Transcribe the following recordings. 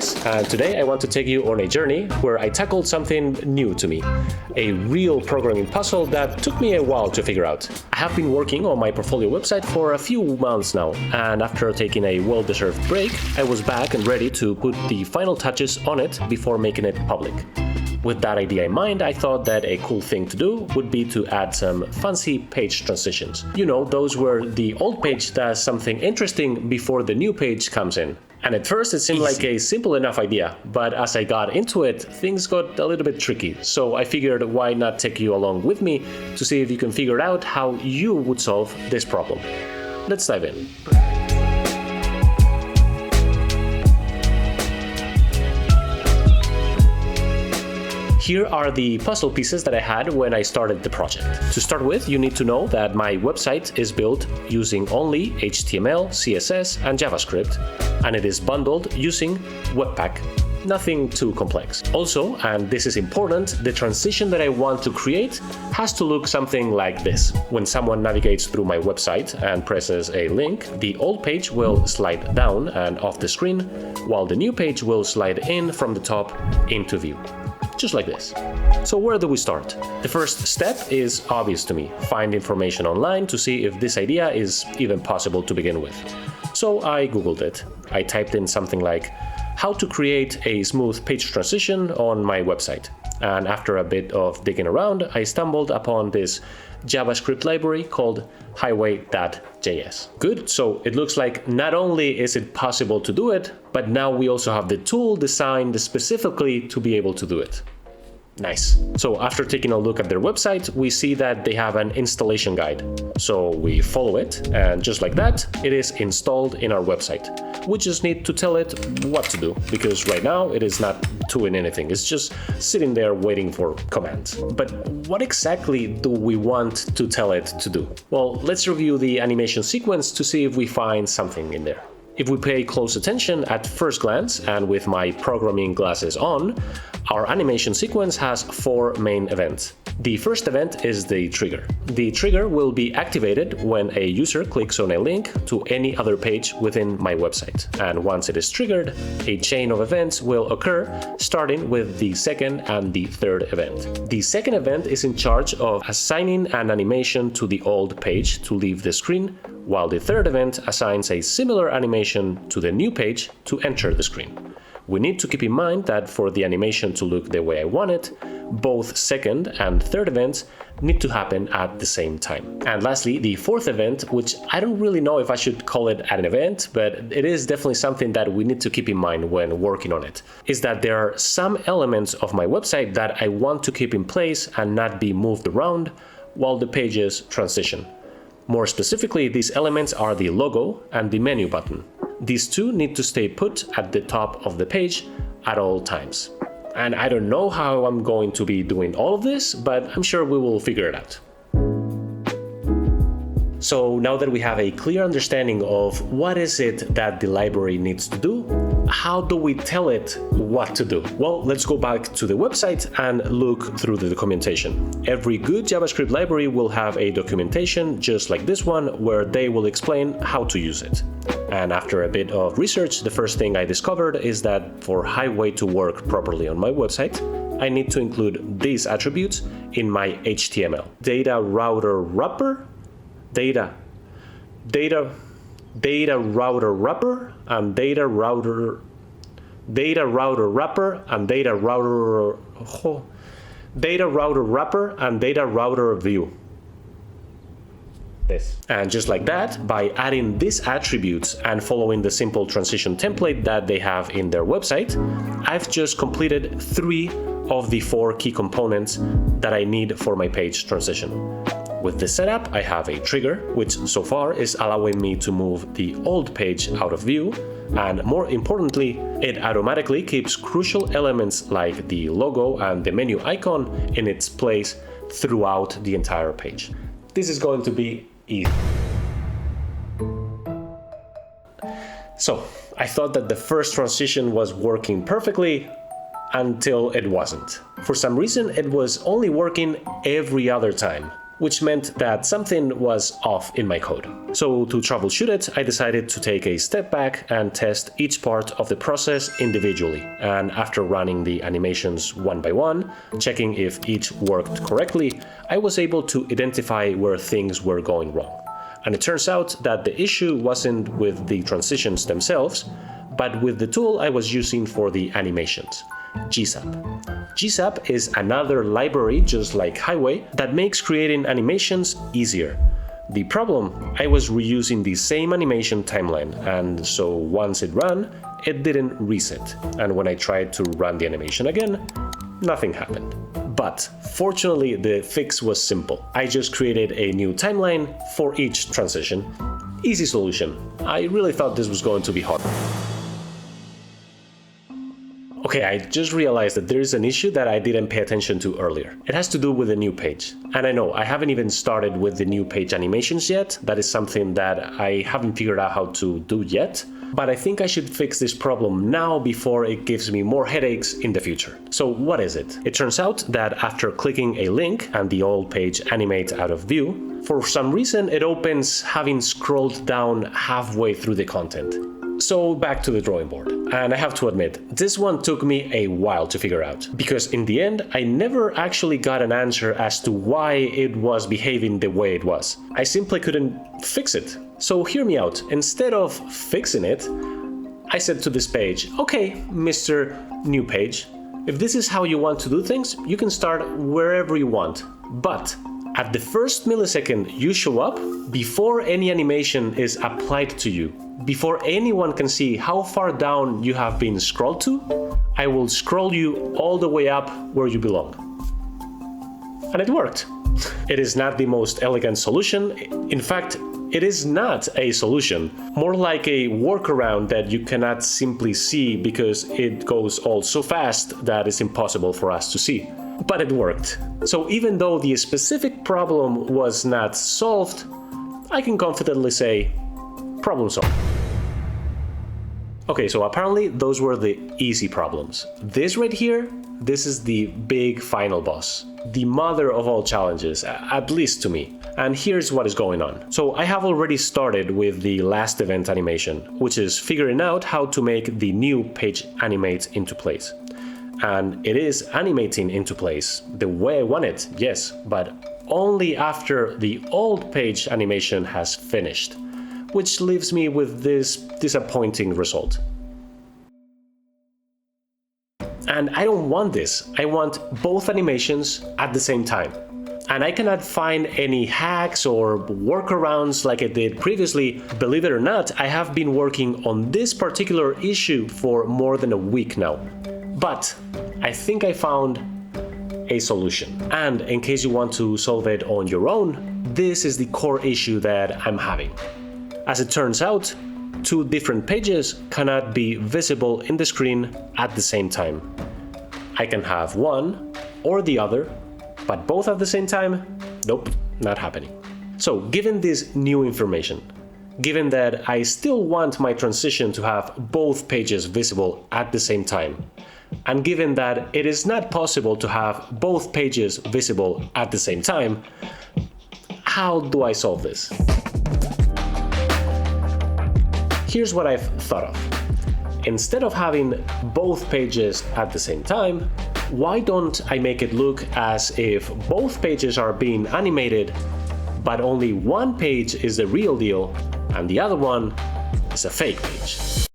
Andrés, and today I want to take you on a journey where I tackled something new to me, a real programming puzzle that took me a while to figure out. I have been working on my portfolio website for a few months now, and after taking a well-deserved break, I was back and ready to put the final touches on it before making it public. With that idea in mind, I thought that a cool thing to do would be to add some fancy page transitions. You know, those where the old page does something interesting before the new page comes in. And at first it seemed like a simple enough idea, but as I got into it, things got a little bit tricky. So I figured why not take you along with me to see if you can figure out how you would solve this problem. Let's dive in. Here are the puzzle pieces that I had when I started the project. To start with, you need to know that my website is built using only HTML, CSS, and JavaScript, and it is bundled using Webpack. Nothing too complex. Also, and this is important, the transition that I want to create has to look something like this. When someone navigates through my website and presses a link, the old page will slide down and off the screen, while the new page will slide in from the top into view. Just like this. So where do we start? The first step is obvious to me. Find information online to see if this idea is even possible to begin with. So I Googled it. I typed in something like, how to create a smooth page transition on my website. And after a bit of digging around, I stumbled upon this JavaScript library called Highway.js. Good, so it looks like not only is it possible to do it, but now we also have the tool designed specifically to be able to do it. Nice. So after taking a look at their website, we see that they have an installation guide. So we follow it, and just like that, it is installed in our website. We just need to tell it what to do, because right now it is not doing anything. It's just sitting there waiting for commands. But what exactly do we want to tell it to do? Well, let's review the animation sequence to see if we find something in there. If we pay close attention at first glance, and with my programming glasses on, our animation sequence has 4 main events. The first event is the trigger. The trigger will be activated when a user clicks on a link to any other page within my website. And once it is triggered, a chain of events will occur, starting with the second and the third event. The second event is in charge of assigning an animation to the old page to leave the screen, while the third event assigns a similar animation to the new page to enter the screen. We need to keep in mind that for the animation to look the way I want it, both second and third events need to happen at the same time. And lastly, the fourth event, which I don't really know if I should call it an event, but it is definitely something that we need to keep in mind when working on it, is that there are some elements of my website that I want to keep in place and not be moved around while the pages transition. More specifically, these elements are the logo and the menu button. These two need to stay put at the top of the page at all times. And I don't know how I'm going to be doing all of this, but I'm sure we will figure it out. So now that we have a clear understanding of what is it that the library needs to do, how do we tell it what to do? Well, let's go back to the website and look through the documentation. Every good JavaScript library will have a documentation just like this one, where they will explain how to use it. And after a bit of research, the first thing I discovered is that for Highway to work properly on my website, I need to include these attributes in my HTML. Data router wrapper, data router wrapper, and data router wrapper, and data wrapper, and data router view. This. And just like that, by adding these attributes and following the simple transition template that they have in their website, I've just completed 3 of the 4 key components that I need for my page transition. With this setup, I have a trigger, which so far is allowing me to move the old page out of view, and more importantly, it automatically keeps crucial elements like the logo and the menu icon in its place throughout the entire page. This is going to be easy. So, I thought that the first transition was working perfectly until it wasn't. For some reason, it was only working every other time. which meant that something was off in my code. So to troubleshoot it, I decided to take a step back and test each part of the process individually. And after running the animations one by one, checking if each worked correctly, I was able to identify where things were going wrong. And it turns out that the issue wasn't with the transitions themselves, but with the tool I was using for the animations, GSAP. GSAP is another library, just like Highway, that makes creating animations easier. The problem, I was reusing the same animation timeline, and so once it ran, it didn't reset. And when I tried to run the animation again, nothing happened. But fortunately, the fix was simple. I just created a new timeline for each transition. Easy solution. I really thought this was going to be hard. Okay, I just realized that there is an issue that I didn't pay attention to earlier. It has to do with the new page. And I know I haven't even started with the new page animations yet. That is something that I haven't figured out how to do yet. But I think I should fix this problem now before it gives me more headaches in the future. So what is it? It turns out that after clicking a link and the old page animates out of view, for some reason it opens having scrolled down halfway through the content. So back to the drawing board. And I have to admit, this one took me a while to figure out, because in the end, I never actually got an answer as to why it was behaving the way it was. I simply couldn't fix it. So hear me out. Instead of fixing it, I said to this page, okay, Mr. New Page, if this is how you want to do things, you can start wherever you want. But at the first millisecond you show up, before any animation is applied to you, before anyone can see how far down you have been scrolled to, I will scroll you all the way up where you belong. And it worked. It is not the most elegant solution. In fact, it is not a solution, more like a workaround that you cannot simply see because it goes all so fast that it's impossible for us to see. But it worked. So even though the specific problem was not solved, I can confidently say, problem solved. Okay, so apparently those were the easy problems. This right here, this is the big final boss, the mother of all challenges, at least to me. And here's what is going on. So I have already started with the last event animation, which is figuring out how to make the new page animate into place. And it is animating into place the way I want it, yes, but only after the old page animation has finished, which leaves me with this disappointing result. And I don't want this. I want both animations at the same time. And I cannot find any hacks or workarounds like I did previously. Believe it or not, I have been working on this particular issue for more than a week now. But I think I found a solution. And in case you want to solve it on your own, this is the core issue that I'm having. As it turns out, two different pages cannot be visible in the screen at the same time. I can have one or the other, but both at the same time? Nope, not happening. So given this new information, given that I still want my transition to have both pages visible at the same time, and given that it is not possible to have both pages visible at the same time, how do I solve this? Here's what I've thought of. Instead of having both pages at the same time, why don't I make it look as if both pages are being animated, but only one page is the real deal and the other one is a fake page?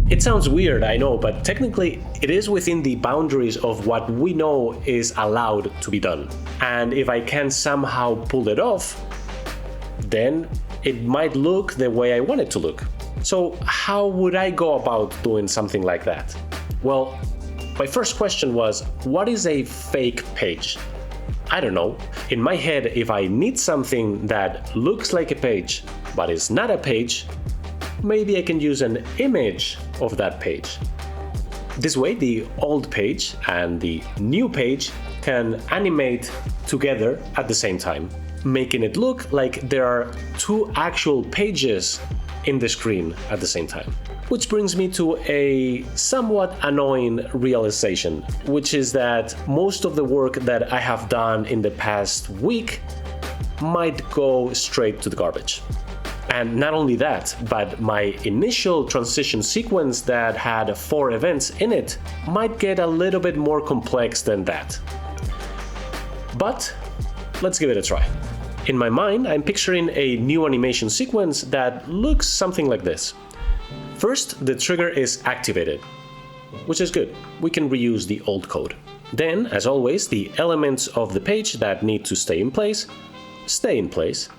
It sounds weird, I know, but technically it is within the boundaries of what we know is allowed to be done. And if I can somehow pull it off, then it might look the way I want it to look. So how would I go about doing something like that? Well, my first question was, what is a fake page? I don't know. In my head, if I need something that looks like a page, but is not a page, maybe I can use an image of that page. This way, the old page and the new page can animate together at the same time, making it look like there are two actual pages in the screen at the same time. Which brings me to a somewhat annoying realization, which is that most of the work that I have done in the past week might go straight to the garbage. And not only that, but my initial transition sequence that had 4 events in it might get a little bit more complex than that. But let's give it a try. In my mind, I'm picturing a new animation sequence that looks something like this. First, the trigger is activated, which is good. We can reuse the old code. Then, as always, the elements of the page that need to stay in place, stay in place.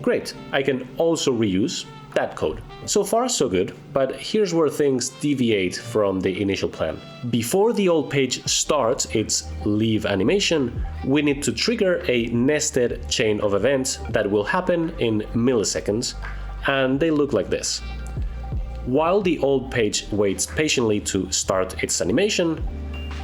Great, I can also reuse that code. So far, so good, but here's where things deviate from the initial plan. Before the old page starts its leave animation, we need to trigger a nested chain of events that will happen in milliseconds, and they look like this. While the old page waits patiently to start its animation,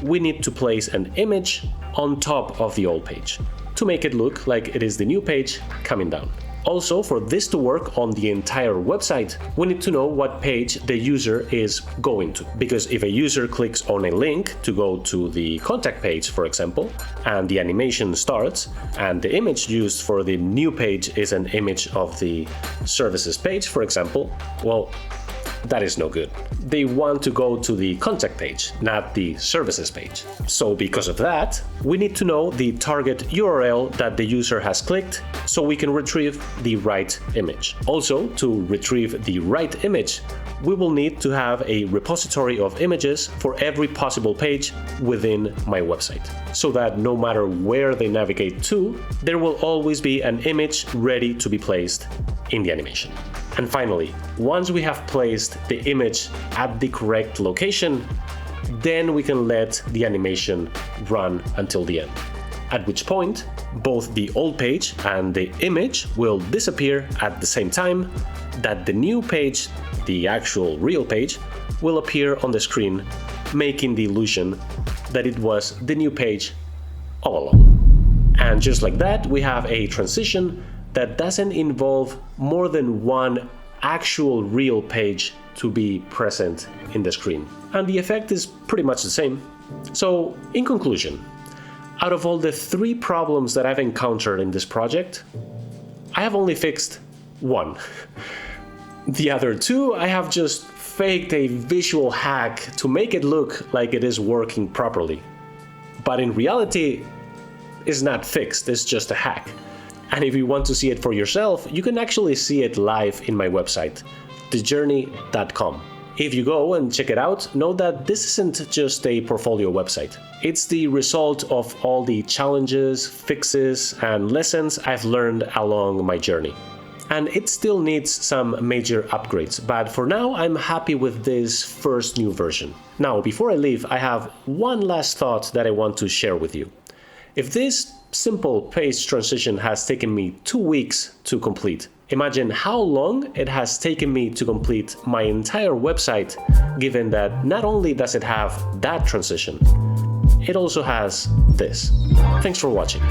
we need to place an image on top of the old page to make it look like it is the new page coming down. Also, for this to work on the entire website, we need to know what page the user is going to. Because if a user clicks on a link to go to the contact page, for example, and the animation starts, and the image used for the new page is an image of the services page, for example, well, that is no good. They want to go to the contact page, not the services page. So because of that, we need to know the target URL that the user has clicked so we can retrieve the right image. Also, to retrieve the right image, we will need to have a repository of images for every possible page within my website, so that no matter where they navigate to, there will always be an image ready to be placed in the animation. And finally, once we have placed the image at the correct location, then we can let the animation run until the end. At which point, both the old page and the image will disappear at the same time that the new page, the actual real page, will appear on the screen, making the illusion that it was the new page all along. And just like that, we have a transition that doesn't involve more than one actual real page to be present in the screen. And the effect is pretty much the same. So, in conclusion, out of all the 3 problems that I've encountered in this project, I have only fixed 1. The other 2, I have just faked a visual hack to make it look like it is working properly. But in reality, it's not fixed, it's just a hack. And if you want to see it for yourself, you can actually see it live in my website, thejourney.com. If you go and check it out, know that this isn't just a portfolio website. It's the result of all the challenges, fixes, and lessons I've learned along my journey. And it still needs some major upgrades, but for now I'm happy with this first new version. Now, before I leave, I have one last thought that I want to share with you. If this simple page transition has taken me 2 weeks to complete, imagine how long it has taken me to complete my entire website, given that not only does it have that transition, it also has this. Thanks for watching.